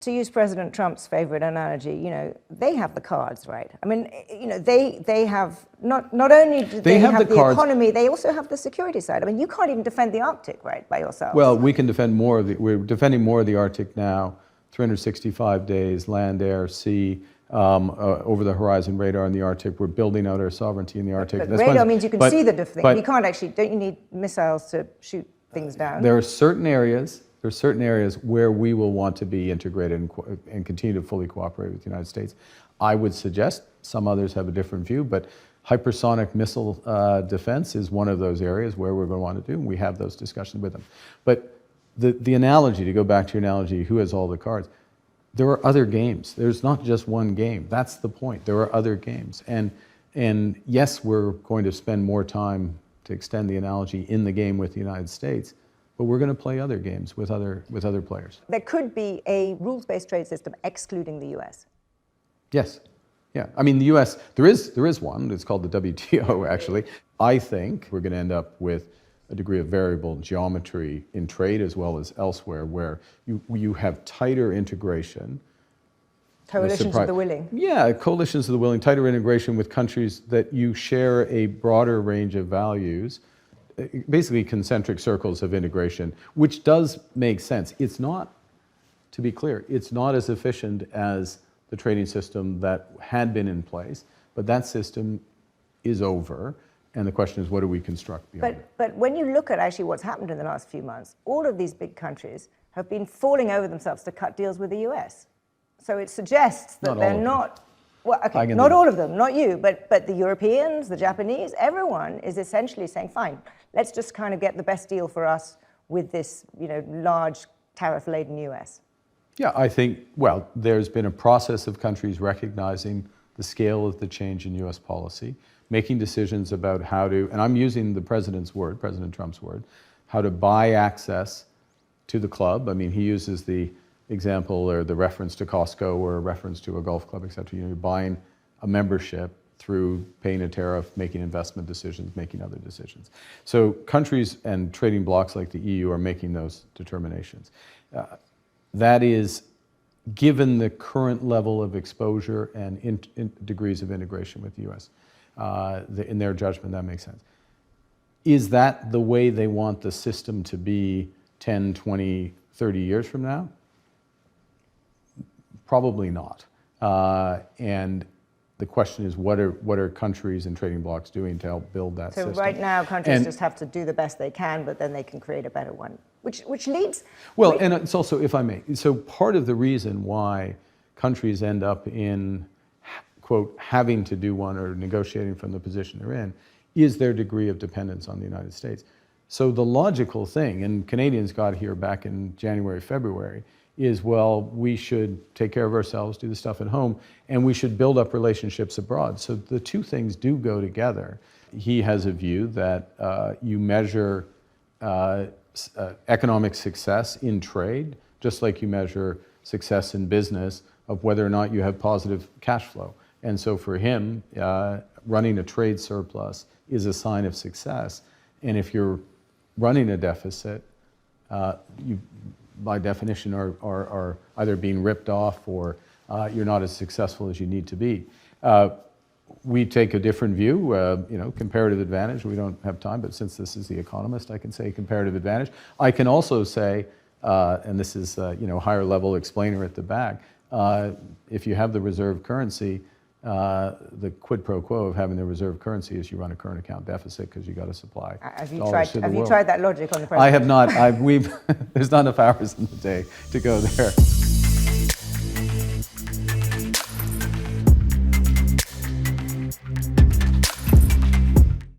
To use President Trump's favorite analogy, they have the cards, right? I mean, they have, not only do they have the economy, they also have the security side. I mean, you can't even defend the Arctic, right, by yourselves. Well, we can defend more we're defending more of the Arctic now, 365 days, land, air, sea, over the horizon radar in the Arctic. We're building out our sovereignty in the Arctic. But radar means you can see the thing. You can't actually, don't you need missiles to shoot things down? There are certain areas where we will want to be integrated and continue to fully cooperate with the United States. I would suggest, some others have a different view, but hypersonic missile defense is one of those areas where we're going to want to do, and we have those discussions with them. But the analogy, to go back to your analogy, who has all the cards, there are other games. There's not just one game. That's the point. There are other games. And yes, we're going to spend more time, to extend the analogy, in the game with the United States, but we're going to play other games with other players. There could be a rules-based trade system excluding the US. Yes. Yeah. I mean, the US, there is one. It's called the WTO, actually. I think we're going to end up with a degree of variable geometry in trade as well as elsewhere, where you have tighter integration. Coalitions of the willing. Yeah, coalitions of the willing, tighter integration with countries that you share a broader range of values, basically concentric circles of integration, which does make sense. It's not, to be clear, it's not as efficient as the trading system that had been in place, but that system is over. And the question is, what do we construct beyond it? But when you look at actually what's happened in the last few months, all of these big countries have been falling over themselves to cut deals with the US. So it suggests that they're not, well, okay, not all of them, not you, but the Europeans, the Japanese, everyone is essentially saying, fine, let's just kind of get the best deal for us with this, large tariff-laden US. Yeah, I think, well, there's been a process of countries recognizing the scale of the change in US policy, making decisions about how to, and I'm using the president's word, President Trump's word, how to buy access to the club. I mean, he uses the example or the reference to Costco or a reference to a golf club, et cetera. You're buying a membership through paying a tariff, making investment decisions, making other decisions. So countries and trading blocs like the EU are making those determinations. That is, given the current level of exposure and degrees of integration with the US, in their judgment, that makes sense. Is that the way they want the system to be 10, 20, 30 years from now? Probably not. And the question is, what are countries and trading blocs doing to help build that system? So right now, countries just have to do the best they can, but then they can create a better one, which leads... Well, and it's also, if I may, so part of the reason why countries end up in, quote, having to do one or negotiating from the position they're in, is their degree of dependence on the United States. So the logical thing, and Canadians got here back in January, February, is, well, we should take care of ourselves, do the stuff at home, and we should build up relationships abroad. So the two things do go together. He has a view that you measure economic success in trade, just like you measure success in business of whether or not you have positive cash flow. And so for him, running a trade surplus is a sign of success. And if you're running a deficit, you, by definition, are either being ripped off or you're not as successful as you need to be. We take a different view, comparative advantage. We don't have time, but since this is The Economist, I can say comparative advantage. I can also say, and this is higher level explainer at the back, if you have the reserve currency, the quid pro quo of having the reserve currency is you run a current account deficit because you got to supply. Have you tried that logic on the president? I have not. There's not enough hours in the day to go there.